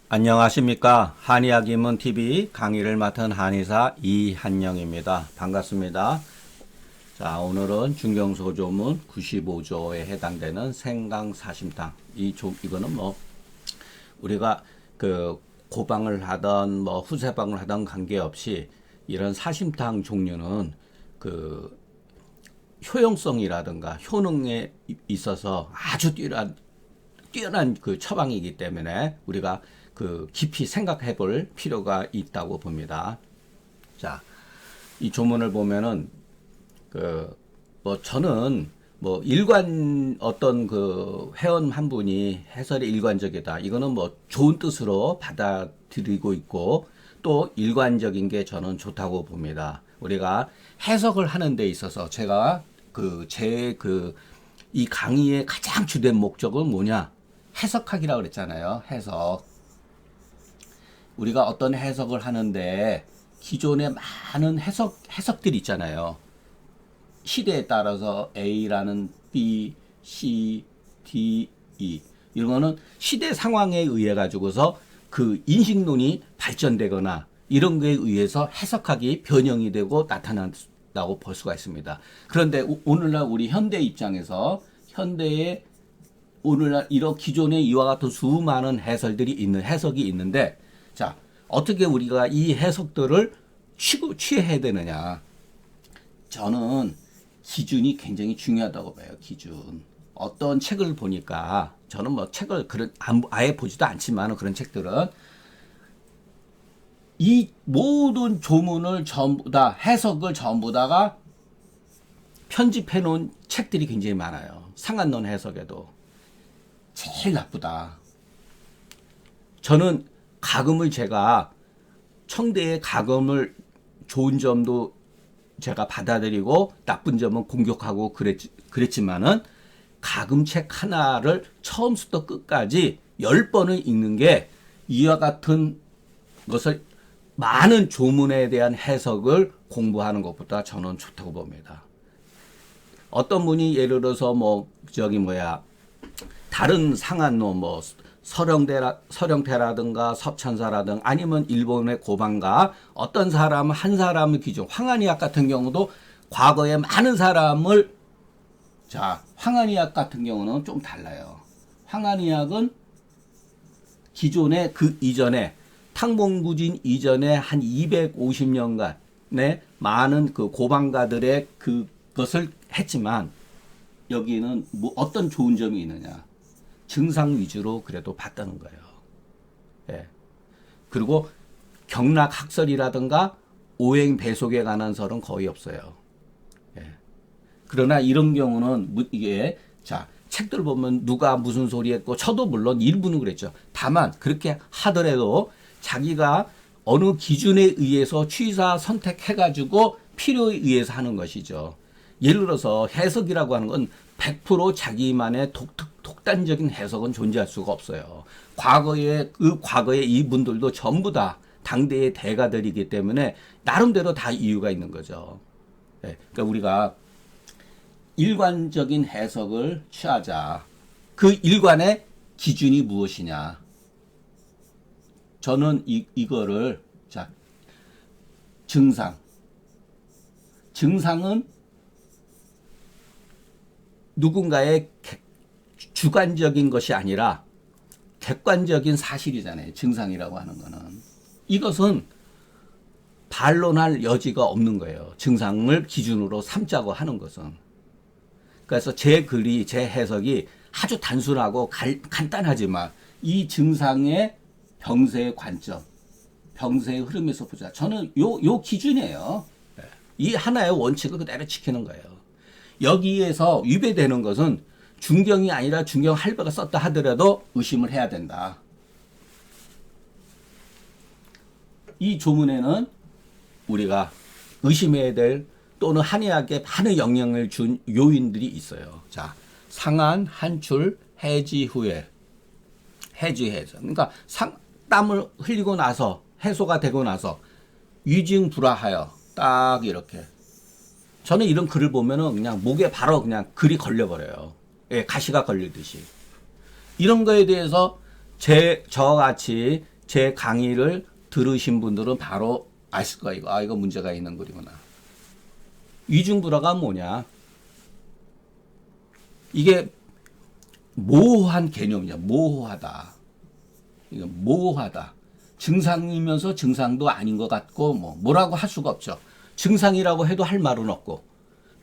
안녕하십니까. 한의학입문TV 강의를 맡은 한의사 이한영입니다. 반갑습니다. 자, 오늘은 중경소조문 95조에 해당되는 생강사심탕. 이거는 우리가 고방을 하던 후세방을 하던 관계없이 이런 사심탕 종류는 효용성이라든가 효능에 있어서 아주 뛰어난 처방이기 때문에 우리가 깊이 생각해 볼 필요가 있다고 봅니다. 자, 이 조문을 보면은, 저는, 어떤 회원 한 분이 해설이 일관적이다. 이거는 좋은 뜻으로 받아들이고 있고, 또 일관적인 게 저는 좋다고 봅니다. 우리가 해석을 하는 데 있어서 제가 이 강의의 가장 주된 목적은 뭐냐? 해석하기라고 그랬잖아요. 해석. 우리가 어떤 해석을 하는데 기존에 많은 해석들이 있잖아요. 시대에 따라서 A라는 B, C, D, E. 이런 거는 시대 상황에 의해 가지고서 인식론이 발전되거나 이런 거에 의해서 해석하기 변형이 되고 나타난다고 볼 수가 있습니다. 그런데 오늘날 우리 현대 입장에서 현대의 오늘날 이런 기존의 이와 같은 수많은 해석이 있는데, 자, 어떻게 우리가 이 해석들을 취해야 되느냐. 저는 기준이 굉장히 중요하다고 봐요. 기준. 어떤 책을 보니까, 저는 책을 아예 보지도 않지만 그런 책들은 이 모든 조문을 전부 다, 해석을 전부 다가 편집해 놓은 책들이 굉장히 많아요. 상한론 해석에도. 제일 나쁘다. 저는 제가 청대의 가금을 좋은 점도 제가 받아들이고 나쁜 점은 공격하고 그랬지만은 가금책 하나를 처음부터 끝까지 10번을 읽는 게 이와 같은 것을 많은 조문에 대한 해석을 공부하는 것보다 저는 좋다고 봅니다. 어떤 분이 예를 들어서 다른 상한론 서령태라든가 섭천사라든가 아니면 일본의 고방가 어떤 사람 한 사람의 기준 황한의학 같은 경우도 과거에 많은 사람을 황한의학 같은 경우는 좀 달라요. 황한의학은 기존에 이전에 탕봉구진 이전에 한 250년간의 많은 고방가들의 그것을 했지만 여기는 어떤 좋은 점이 있느냐. 증상 위주로 그래도 봤다는 거예요. 예. 그리고 경락학설이라든가 오행 배속에 관한 설은 거의 없어요. 예. 그러나 이런 경우는 책들 보면 누가 무슨 소리 했고 저도 물론 일부는 그랬죠. 다만 그렇게 하더라도 자기가 어느 기준에 의해서 취사 선택해가지고 필요에 의해서 하는 것이죠. 예를 들어서 해석이라고 하는 건 100% 자기만의 독단적인 해석은 존재할 수가 없어요. 과거에 이분들도 전부 다 당대의 대가들이기 때문에 나름대로 다 이유가 있는 거죠. 네, 그러니까 우리가 일관적인 해석을 취하자. 그 일관의 기준이 무엇이냐? 저는 이거를 증상은 누군가의 주관적인 것이 아니라 객관적인 사실이잖아요. 증상이라고 하는 거는. 이것은 반론할 여지가 없는 거예요. 증상을 기준으로 삼자고 하는 것은. 그래서 제 해석이 아주 단순하고 간단하지만 이 증상의 병세의 관점, 병세의 흐름에서 보자. 저는 요 기준이에요. 이 하나의 원칙을 그대로 지키는 거예요. 여기에서 위배되는 것은 중경이 아니라 중경 할배가 썼다 하더라도 의심을 해야 된다. 이 조문에는 우리가 의심해야 될 또는 한의학에 많은 영향을 준 요인들이 있어요. 자, 상한, 한출, 해지 후에 해지해서 그러니까 땀을 흘리고 나서 해소가 되고 나서 위증불하하여 딱 이렇게 저는 이런 글을 보면은 그냥 목에 바로 그냥 글이 걸려버려요. 예, 가시가 걸리듯이. 이런 거에 대해서 저같이 제 강의를 들으신 분들은 바로 아실 거야. 이거 문제가 있는 글이구나. 위중불화가 뭐냐? 이게 모호한 개념이냐. 모호하다. 이거 모호하다. 증상이면서 증상도 아닌 것 같고 뭐라고 할 수가 없죠. 증상이라고 해도 할 말은 없고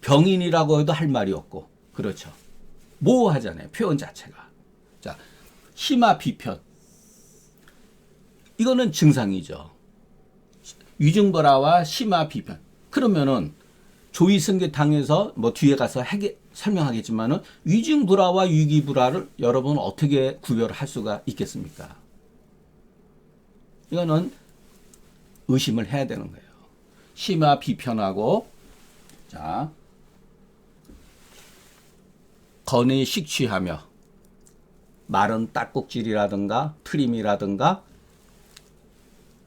병인이라고 해도 할 말이 없고 그렇죠. 모호하잖아요. 표현 자체가. 자, 심화 비편. 이거는 증상이죠. 위중불화와 심화 비편. 그러면은 조의성계탕에서 뒤에 가서 설명하겠지만은 위중불화와 위기불화를 여러분 어떻게 구별할 수가 있겠습니까? 이거는 의심을 해야 되는 거예요. 심화 비편하고 자 건의 식취하며 마른 딱꼭질이라든가 트림이라든가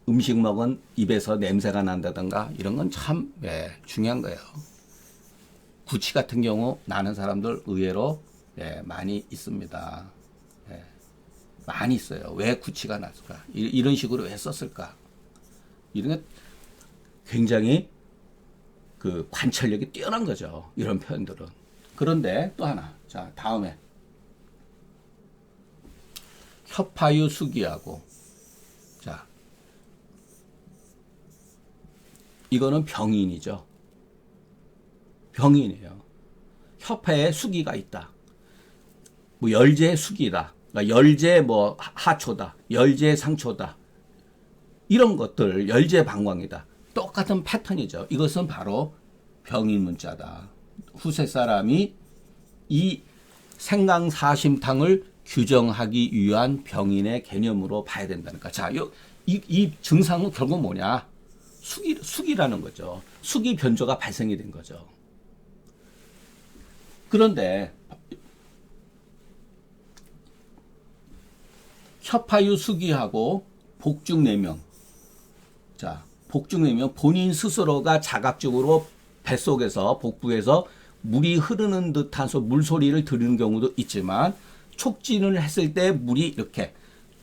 음식 먹은 입에서 냄새가 난다든가 이런 건 참 중요한 거예요. 구취 같은 경우 나는 사람들 의외로 많이 있습니다. 많이 있어요. 왜 구취가 났을까? 이런 식으로 왜 썼을까? 이런 게 굉장히 그 관찰력이 뛰어난 거죠. 이런 표현들은. 그런데 또 하나. 자, 다음에 혀파유 수기하고 자 이거는 병인이죠. 병인이에요. 혀파에 수기가 있다. 열제 수기다. 그러니까 열제 하초다. 열제 상초다. 이런 것들 열제 방광이다. 똑같은 패턴이죠. 이것은 바로 병인 문자다. 후세 사람이 이 생강사심탕을 규정하기 위한 병인의 개념으로 봐야 된다니까. 자, 이 증상은 결국 뭐냐? 숙이라는 거죠. 숙이 변조가 발생이 된 거죠. 그런데 혀파유 수기하고 복중내명. 자, 복중내명 본인 스스로가 자각적으로 뱃속에서 복부에서 물이 흐르는 듯한 물소리를 들은 경우도 있지만 촉진을 했을 때 물이 이렇게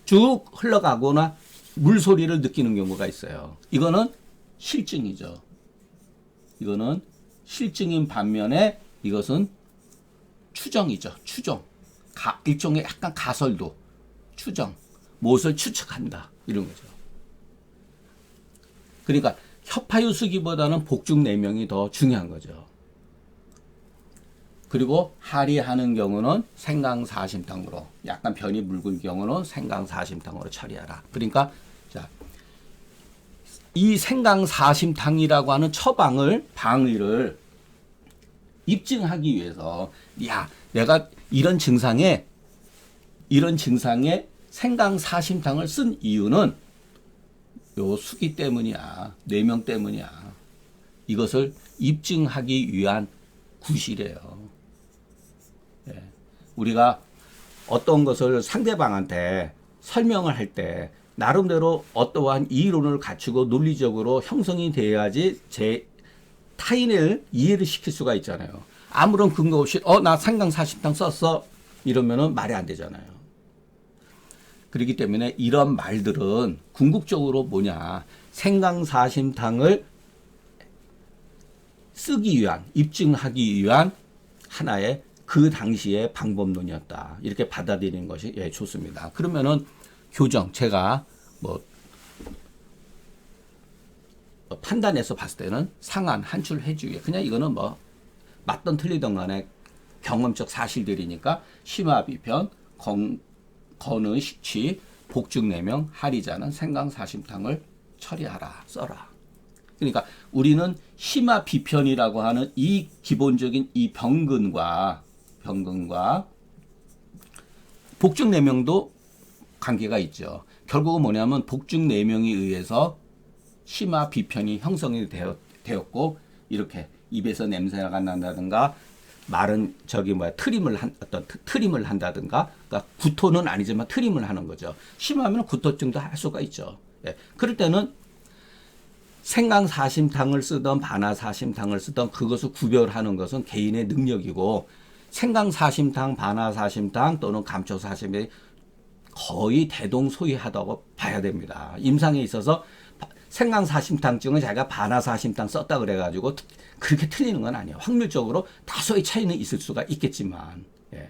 쭉 흘러가거나 물소리를 느끼는 경우가 있어요. 이거는 실증이죠. 이거는 실증인 반면에 이것은 추정이죠. 추정. 일종의 약간 가설도. 추정. 무엇을 추측한다. 이런 거죠. 그러니까 혀파유수기보다는 복중내명이 더 중요한 거죠. 그리고 하리하는 경우는 생강사심탕으로 약간 변이 묽은 경우는 생강사심탕으로 처리하라. 그러니까 자, 이 생강사심탕이라고 하는 방의를 입증하기 위해서 내가 이런 증상에 생강사심탕을 쓴 이유는 요 수기 때문이야. 내명 때문이야. 이것을 입증하기 위한 구실이에요. 우리가 어떤 것을 상대방한테 설명을 할 때 나름대로 어떠한 이론을 갖추고 논리적으로 형성이 돼야지 타인을 이해를 시킬 수가 있잖아요. 아무런 근거 없이 나 생강사심탕 썼어 이러면은 말이 안 되잖아요. 그렇기 때문에 이런 말들은 궁극적으로 뭐냐, 생강사심탕을 쓰기 위한, 입증하기 위한 하나의 그 당시의 방법론이었다. 이렇게 받아들이는 것이 좋습니다. 그러면은 교정, 제가 판단해서 봤을 때는 상한, 한출 해주기. 그냥 이거는 맞던 틀리던 간에 경험적 사실들이니까 심화비편, 건의 식취, 복중내명, 하리자는 생강사심탕을 처리하라, 써라. 그러니까 우리는 심화비편이라고 하는 이 기본적인 이 병근과 복중내명도 관계가 있죠. 결국은 뭐냐면 복중내명에 의해서 심화비편이 형성이 되었고 이렇게 입에서 냄새가 난다든가 마른 트림을 한다든가, 그러니까 구토는 아니지만 트림을 하는 거죠. 심하면 구토증도 할 수가 있죠. 그럴 때는 생강사심탕을 쓰던 반화사심탕을 쓰던 그것을 구별하는 것은 개인의 능력이고, 생강사심탕, 반화사심탕 또는 감초사심의 거의 대동소이하다고 봐야 됩니다. 임상에 있어서 생강사심탕증은 자기가 반화사심탕 썼다 그래가지고 그렇게 틀리는 건 아니에요. 확률적으로 다소의 차이는 있을 수가 있겠지만, 예.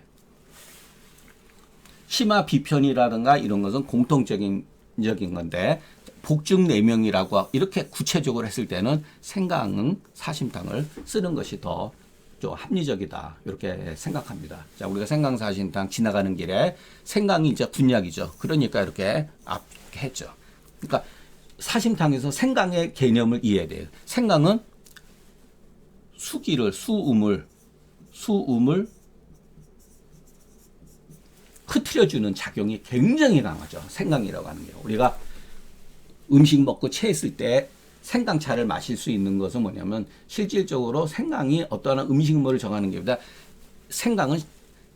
심화 비편이라든가 이런 것은 공통적인 건데, 복중 내명이라고 이렇게 구체적으로 했을 때는 생강 사심탕을 쓰는 것이 더 좀 합리적이다, 이렇게 생각합니다. 자, 우리가 생강 사심탕 지나가는 길에 생강이 이제 군약이죠. 그러니까 이렇게 앞게 했죠. 그러니까 사심탕에서 생강의 개념을 이해해야 돼요. 생강은 수음을 흐트려주는 작용이 굉장히 강하죠. 생강이라고 하는 게. 우리가 음식 먹고 체했을 때 생강차를 마실 수 있는 것은 뭐냐면, 실질적으로 생강이 어떠한 음식물을 정하는 게 보다 생강은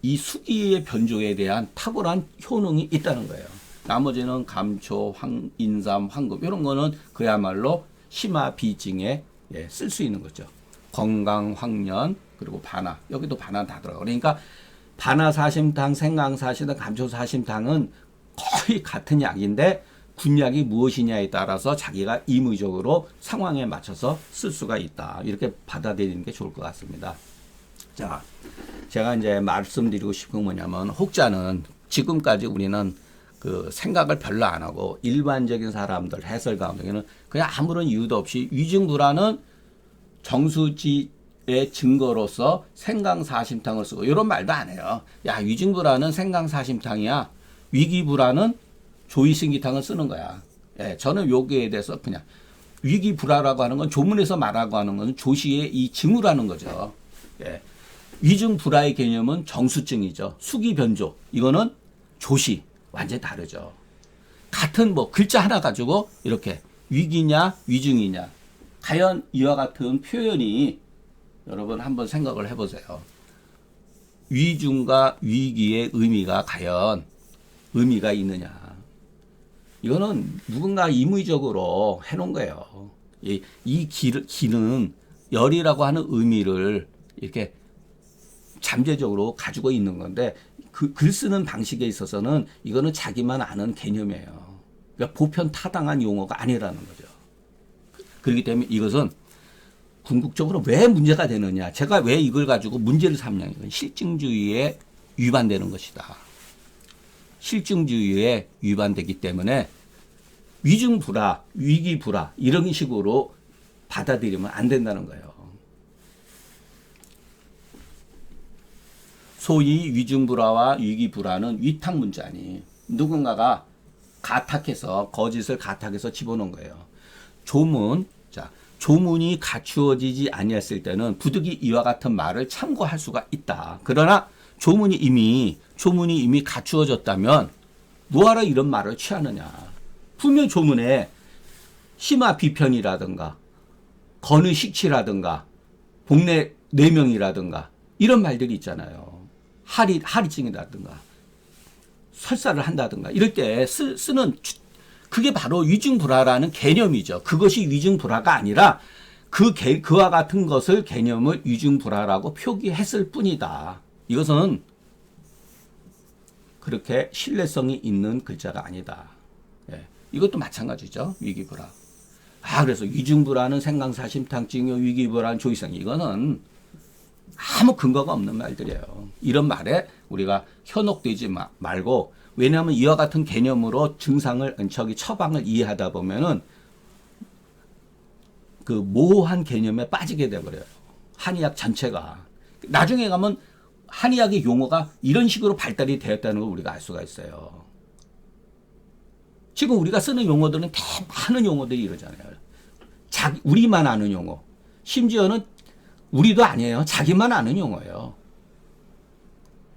이 수기의 변조에 대한 탁월한 효능이 있다는 거예요. 나머지는 감초, 인삼, 황금 이런 거는 그야말로 심화 비증에 쓸 수 있는 거죠. 건강, 황련, 그리고 반화. 여기도 반화 다 들어가요. 그러니까 반화사심탕, 생강사심탕, 감초사심탕은 거의 같은 약인데 군약이 무엇이냐에 따라서 자기가 임의적으로 상황에 맞춰서 쓸 수가 있다. 이렇게 받아들이는 게 좋을 것 같습니다. 자, 제가 이제 말씀드리고 싶은 건 뭐냐면, 혹자는 지금까지 우리는 그 생각을 별로 안 하고 일반적인 사람들 해설 가운데는 그냥 아무런 이유도 없이 위증불안은 정수지의 증거로서 생강사심탕을 쓰고 이런 말도 안 해요. 야, 위증불안은 생강사심탕이야. 위기불안은 조이신기탕을 쓰는 거야. 예, 저는 여기에 대해서 그냥 위기불화라고 하는 건 조문에서 말하고 하는 건 조시의 이 징후라는 거죠. 예, 위증불화의 개념은 정수증이죠. 수기변조. 이거는 조시. 완전히 다르죠. 같은 뭐 글자 하나 가지고 이렇게 위기냐 위증이냐. 과연 이와 같은 표현이 여러분 한번 생각을 해보세요. 위중과 위기의 의미가 과연 의미가 있느냐. 이거는 누군가 임의적으로 해놓은 거예요. 이 기는 열이라고 하는 의미를 이렇게 잠재적으로 가지고 있는 건데, 글 쓰는 방식에 있어서는 이거는 자기만 아는 개념이에요. 그러니까 보편 타당한 용어가 아니라는 거죠. 그렇기 때문에 이것은 궁극적으로 왜 문제가 되느냐. 제가 왜 이걸 가지고 문제를 삼냐. 이건 실증주의에 위반되는 것이다. 실증주의에 위반되기 때문에 위증불화, 위기불화 이런 식으로 받아들이면 안 된다는 거예요. 소위 위증불화와 위기불화는 위탁 문자니 누군가가 가탁해서 거짓을 가탁해서 집어넣은 거예요. 조문이 갖추어지지 아니했을 때는 부득이 이와 같은 말을 참고할 수가 있다. 그러나 조문이 이미 갖추어졌다면 뭐하러 이런 말을 취하느냐. 분명 조문에 심화 비편이라든가 건의식치라든가 복내 내명이라든가 이런 말들이 있잖아요. 하리증이라든가 설사를 한다든가 이럴 때 쓰는 그게 바로 위증불화라는 개념이죠. 그것이 위증불화가 아니라 그와 같은 것을 개념을 위증불화라고 표기했을 뿐이다. 이것은 그렇게 신뢰성이 있는 글자가 아니다. 예. 이것도 마찬가지죠. 위기불화. 그래서 위증불화는 생강사심탕증이요, 위기불화는 조이성. 이거는 아무 근거가 없는 말들이에요. 이런 말에 우리가 현혹되지 말고, 왜냐하면 이와 같은 개념으로 처방을 이해하다 보면은 그 모호한 개념에 빠지게 돼버려요. 한의학 전체가. 나중에 가면 한의학의 용어가 이런 식으로 발달이 되었다는 걸 우리가 알 수가 있어요. 지금 우리가 쓰는 용어들은 많은 용어들이 이러잖아요. 우리만 아는 용어. 심지어는 우리도 아니에요. 자기만 아는 용어예요.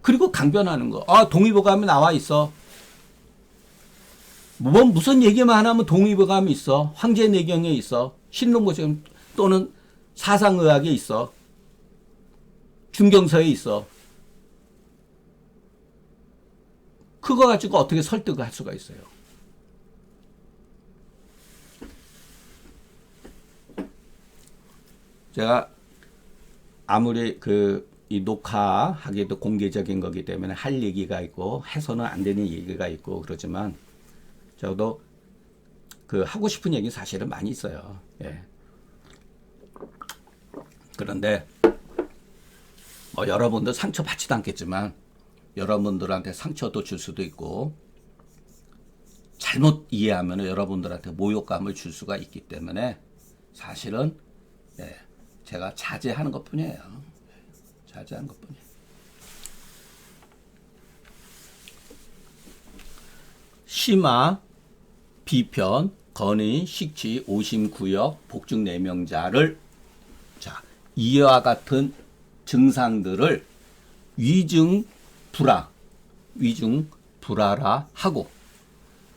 그리고 강변하는 거. 동의보감이 나와 있어. 무슨 얘기만 하면 동의보감이 있어. 황제내경에 있어. 신론고점 또는 사상의학에 있어. 중경서에 있어. 그거 가지고 어떻게 설득을 할 수가 있어요. 제가 아무리 이 녹화하기도 공개적인 거기 때문에 할 얘기가 있고 해서는 안 되는 얘기가 있고 그러지만 저도 그 하고 싶은 얘기 사실은 많이 있어요. 예. 그런데 뭐 여러분들 상처 받지도 않겠지만 여러분들한테 상처도 줄 수도 있고 잘못 이해하면 여러분들한테 모욕감을 줄 수가 있기 때문에 사실은 예, 제가 자제하는 것뿐이에요. 자제하는 것뿐이에요. 심화, 비편, 건의, 식지, 오심, 구역, 복중 내명자를 자 이와 같은 증상들을 위중 불화라 하고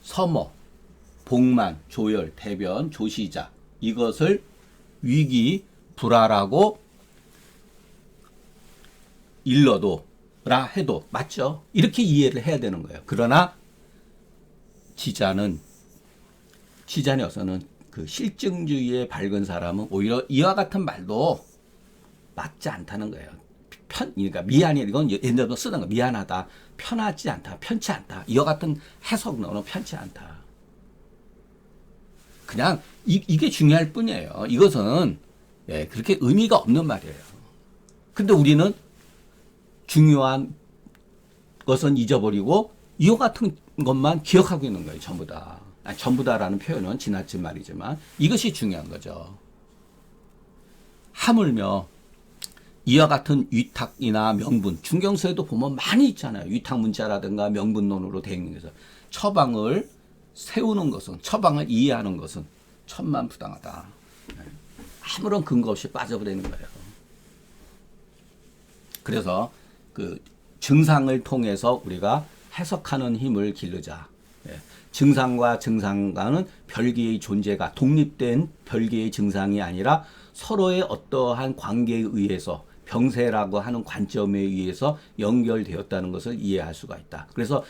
서머, 복만, 조열, 대변, 조시자 이것을 위기 불화라고 일러도라 해도 맞죠? 이렇게 이해를 해야 되는 거예요. 그러나 지잔여서는 그 실증주의에 밝은 사람은 오히려 이와 같은 말도 맞지 않다는 거예요. 그러니까 미안해 이건 옛날부터 쓰던 거 미안하다, 편하지 않다, 편치 않다 이와 같은 해석 너는 편치 않다. 그냥 이게 중요할 뿐이에요. 이것은 예, 그렇게 의미가 없는 말이에요. 근데 우리는 중요한 것은 잊어버리고 이와 같은 것만 기억하고 있는 거예요. 전부 다. 아니, 전부 다라는 표현은 지나친 말이지만 이것이 중요한 거죠. 하물며 이와 같은 위탁이나 명분, 중경서에도 보면 많이 있잖아요. 위탁 문자라든가 명분론으로 되어 있는 것은 처방을 세우는 것은, 처방을 이해하는 것은 천만부당하다. 아무런 근거 없이 빠져버리는 거예요. 그래서 그 증상을 통해서 우리가 해석하는 힘을 기르자. 증상과 증상과는 별개의 존재가 독립된 별개의 증상이 아니라 서로의 어떠한 관계에 의해서 병세라고 하는 관점에 의해서 연결되었다는 것을 이해할 수가 있다. 그래서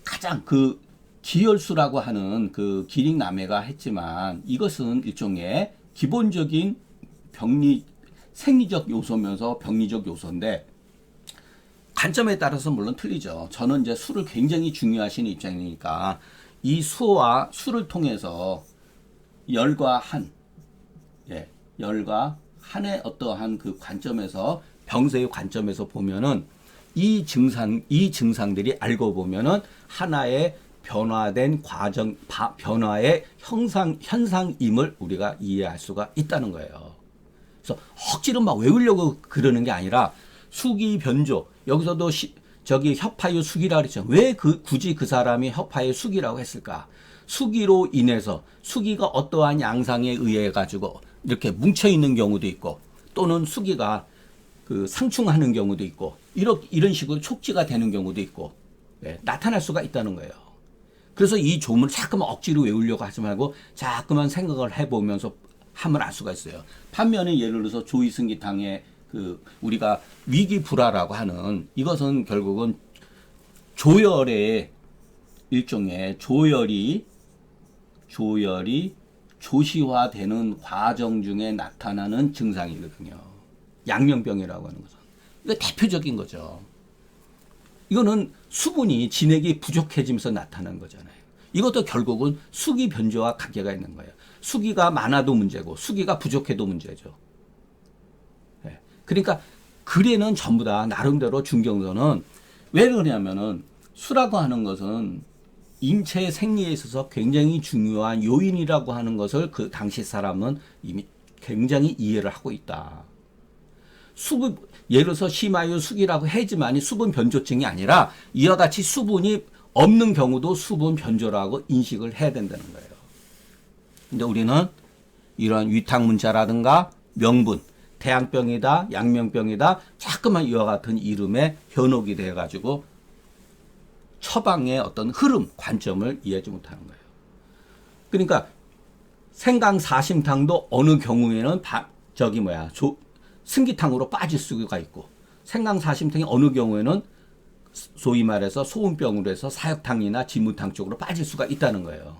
가장 그 기혈수라고 하는 그 기릭남해가 했지만 이것은 일종의 기본적인 생리적 요소면서 병리적 요소인데 관점에 따라서 물론 틀리죠. 저는 이제 수를 굉장히 중요하시는 입장이니까 이 수와 수를 통해서 열과 한의 어떠한 그 관점에서 병세의 관점에서 보면은 이 증상들이 알고 보면은 하나의 변화된 변화의 현상임을 우리가 이해할 수가 있다는 거예요. 그래서 억지로 막 외우려고 그러는 게 아니라 수기 변조 여기서도 저기 혁파유 수기라 그랬죠. 왜 굳이 그 사람이 혁파유 수기라고 했을까? 수기로 인해서 수기가 어떠한 양상에 의해 가지고 이렇게 뭉쳐 있는 경우도 있고 또는 수기가 그 상충하는 경우도 있고 이런 식으로 촉지가 되는 경우도 있고 나타날 수가 있다는 거예요. 그래서 이 조문을 자꾸만 억지로 외우려고 하지 말고 자꾸만 생각을 해보면서 하면 알 수가 있어요. 반면에 예를 들어서 조이승기탕의 그 우리가 위기불화라고 하는 이것은 결국은 조열의 일종의 조열이 조시화되는 과정 중에 나타나는 증상이거든요. 양명병이라고 하는 것은 이거 대표적인 거죠. 이거는 수분이 진액이 부족해지면서 나타나는 거잖아요. 이것도 결국은 수기 변조와 관계가 있는 거예요. 수기가 많아도 문제고 수기가 부족해도 문제죠. 그러니까 글에는 전부 다 나름대로 중경서는 왜 그러냐면은 수라고 하는 것은 인체 생리에 있어서 굉장히 중요한 요인이라고 하는 것을 그 당시 사람은 이미 굉장히 이해를 하고 있다. 수분 예를 들어서 심하유 수기라고 하지만이 수분 변조증이 아니라 이와 같이 수분이 없는 경우도 수분 변조라고 인식을 해야 된다는 거예요. 근데 우리는 이런 위탁문자라든가 명분 태양병이다, 양명병이다, 자꾸만 이와 같은 이름에 현혹이 돼가지고 처방의 어떤 흐름, 관점을 이해하지 못하는 거예요. 그러니까 생강사심탕도 어느 경우에는 승기탕으로 빠질 수가 있고 생강사심탕이 어느 경우에는 소위 말해서 소음병으로 해서 사역탕이나 진무탕 쪽으로 빠질 수가 있다는 거예요.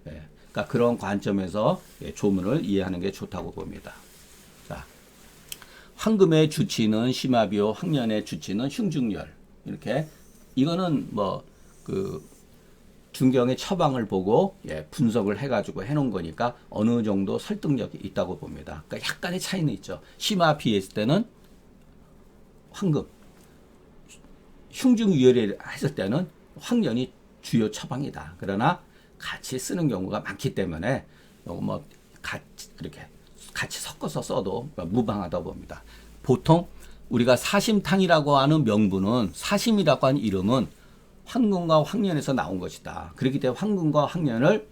그러니까 그런 관점에서 조문을 이해하는 게 좋다고 봅니다. 자, 황금의 주치는 심화비요, 황년의 주치는 흉중열. 이렇게 이거는 뭐 그 중경의 처방을 보고 분석을 해가지고 해놓은 거니까 어느 정도 설득력이 있다고 봅니다. 그러니까 약간의 차이는 있죠. 심화비했을 때는 황금, 흉중유열이 했을 때는 황년이 주요 처방이다. 그러나 같이 쓰는 경우가 많기 때문에 요거 뭐 같이 섞어서 써도 무방하다고 봅니다. 보통 우리가 사심탕이라고 하는 명분은, 사심이라고 하는 이름은 황금과 황년에서 나온 것이다. 그렇기 때문에 황금과 황년을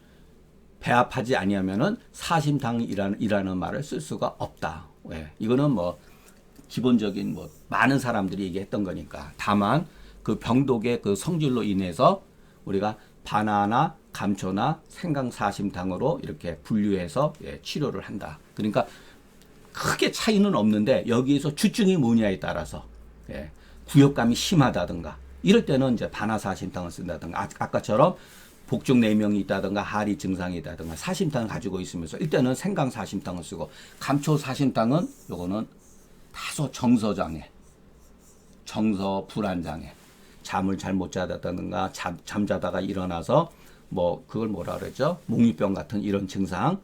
배합하지 아니하면은 사심탕이라는 말을 쓸 수가 없다. 이거는 뭐 기본적인 뭐 많은 사람들이 얘기했던 거니까. 다만 그 병독의 그 성질로 인해서 우리가 반화나 감초나 생강사심탕으로 이렇게 분류해서 치료를 한다. 그러니까 크게 차이는 없는데 여기에서 주증이 뭐냐에 따라서 구역감이 심하다든가 이럴 때는 이제 반화사심탕을 쓴다든가 아까처럼 복중 내명이 있다든가 하리 증상이 있다든가 사심탕을 가지고 있으면서 이때는 생강사심탕을 쓰고, 감초사심탕은 요거는 다소 정서장애, 정서 불안장애, 잠을 잘 못 자다든가 잠자다가 일어나서 뭐 그걸 뭐라 그러죠? 몽유병 같은 이런 증상,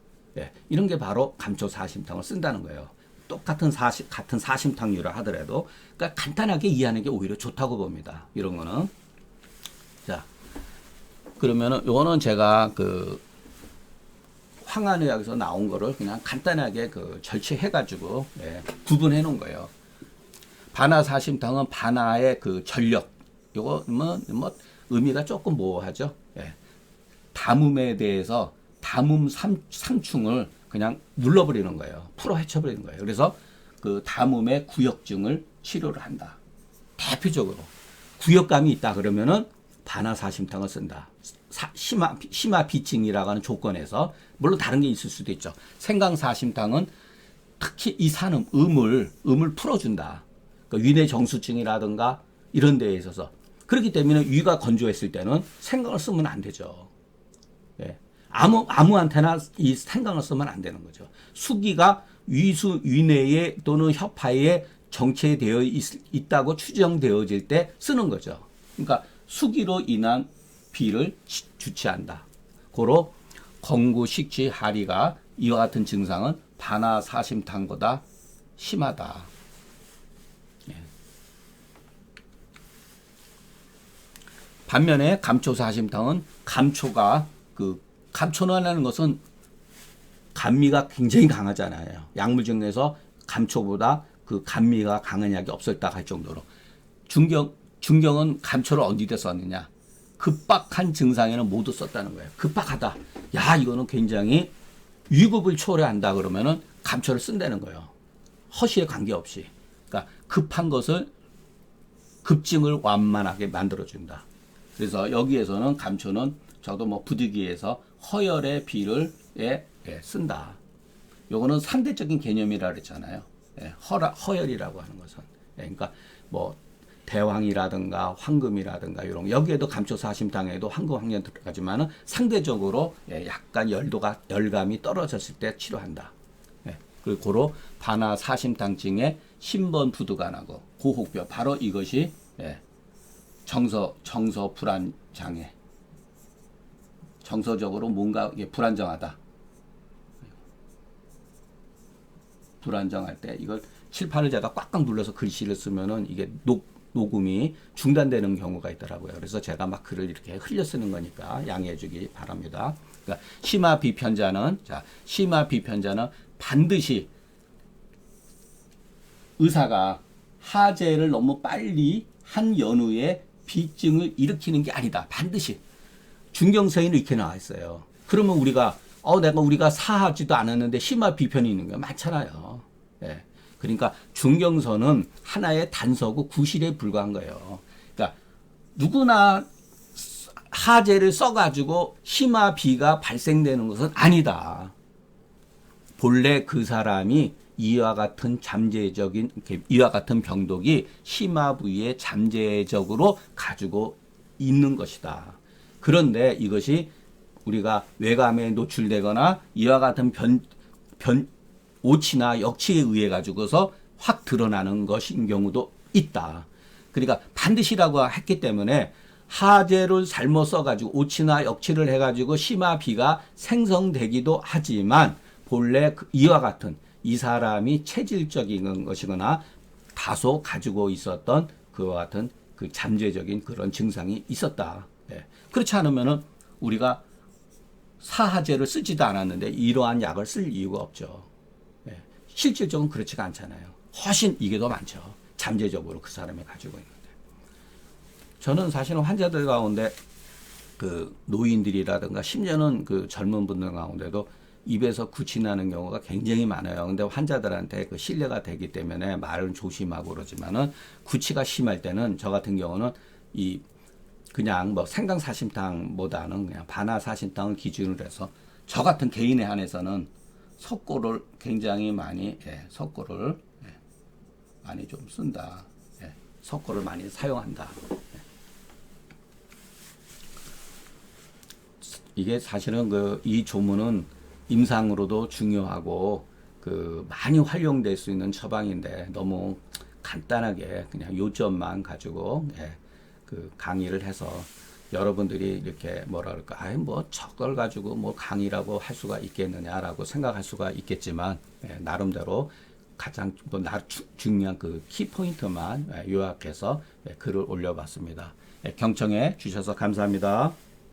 이런 게 바로 감초사심탕을 쓴다는 거예요. 똑같은 같은 사심탕류라 하더라도, 그러니까 간단하게 이해하는 게 오히려 좋다고 봅니다. 이런 거는. 자, 그러면은 요거는 제가 그 황한의학에서 나온 거를 그냥 간단하게 그 절취해가지고 구분해 놓은 거예요. 반화사심탕은 반화의 그 전력, 요거 뭐 의미가 조금 모호하죠. 담음에 대해서 담음 상충을 그냥 눌러버리는 거예요. 풀어 헤쳐버리는 거예요. 그래서 그 담음의 구역증을 치료를 한다. 대표적으로 구역감이 있다 그러면은 반화사심탕을 쓴다. 심화비증이라고 하는 조건에서, 물론 다른 게 있을 수도 있죠. 생강사심탕은 특히 이 산음, 음을 풀어준다. 그러니까 위내 정수증이라든가 이런 데에 있어서. 그렇기 때문에 위가 건조했을 때는 생강을 쓰면 안 되죠. 아무한테나 이 생강을 쓰면 안 되는 거죠. 수기가 위내에 또는 혀파에 정체되어 있다고 추정되어질 때 쓰는 거죠. 그러니까 수기로 인한 비를 주치한다. 고로 건구, 식취, 하리가 이와 같은 증상은 반화사심탕보다 심하다. 반면에 감초사심탕은 감초라는 것은 감미가 굉장히 강하잖아요. 약물 중에서 감초보다 그 감미가 강한 약이 없었다 할 정도로. 중경은 감초를 어디다 썼느냐? 급박한 증상에는 모두 썼다는 거예요. 급박하다. 야, 이거는 굉장히 위급을 초래한다 그러면은 감초를 쓴다는 거예요. 허시에 관계없이. 그러니까 급한 것을 급증을 완만하게 만들어준다. 그래서 여기에서는 감초는 저도 뭐 부득이해서 허열의 비를 쓴다. 요거는 상대적인 개념이라 그랬잖아요. 허열이라고 하는 것은. 그러니까 뭐 대황이라든가 황금이라든가 이런, 여기에도 감초사심탕에도 황금, 황년 들어가지만은 상대적으로 약간 열감이 떨어졌을 때 치료한다. 그리고 고로 반화사심탕증에 신번 부두가 나고 고혹뼈, 바로 이것이 정서 불안 장애. 정서적으로 뭔가 불안정하다. 불안정할 때 이걸 칠판을 제가 꽉꽉 눌러서 글씨를 쓰면은 이게 녹음이 중단되는 경우가 있더라고요. 그래서 제가 막 글을 이렇게 흘려 쓰는 거니까 양해해 주기 바랍니다. 그러니까 심화비편자는 반드시 의사가 하제를 너무 빨리 한 연후에 비증을 일으키는 게 아니다. 반드시. 중경서에는 이렇게 나와 있어요. 그러면 우리가 사하지도 않았는데 심화비편이 있는 게 많잖아요. 그러니까 중경서는 하나의 단서고 구실에 불과한 거예요. 그러니까 누구나 하제를 써가지고 심화비가 발생되는 것은 아니다. 본래 그 사람이 이와 같은 병독이 심화 부위에 잠재적으로 가지고 있는 것이다. 그런데 이것이 우리가 외감에 노출되거나 이와 같은 오치나 역치에 의해 가지고서 확 드러나는 것인 경우도 있다. 그러니까 반드시라고 했기 때문에 하재를 잘못 써가지고 오치나 역치를 해가지고 심화비가 생성되기도 하지만 본래 이와 같은 이 사람이 체질적인 것이거나 다소 가지고 있었던 그와 같은 그 잠재적인 그런 증상이 있었다. 예. 그렇지 않으면은 우리가 사하제를 쓰지도 않았는데 이러한 약을 쓸 이유가 없죠. 예. 실질적으로 그렇지가 않잖아요. 훨씬 이게 더 많죠. 잠재적으로 그 사람이 가지고 있는데. 저는 사실은 환자들 가운데 그 노인들이라든가 심지어는 그 젊은 분들 가운데도 입에서 구취 나는 경우가 굉장히 많아요. 근데 환자들한테 그 신뢰가 되기 때문에 말은 조심하고 그러지만은 구취가 심할 때는 저 같은 경우는 이 그냥 뭐 생강사심탕보다는 그냥 반화사심탕을 기준으로 해서 저 같은 개인에 한해서는 석고를 굉장히 많이 석고를 많이 좀 쓴다. 석고를 많이 사용한다. 이게 사실은 그 이 조문은 임상으로도 중요하고 그 많이 활용될 수 있는 처방인데 너무 간단하게 그냥 요점만 가지고 그 강의를 해서 여러분들이 이렇게 뭐라 그럴까, 아예 뭐 저걸 가지고 뭐 강의라고 할 수가 있겠느냐라고 생각할 수가 있겠지만 나름대로 가장 뭐 중요한 그 키포인트만 요약해서 글을 올려봤습니다. 경청해 주셔서 감사합니다.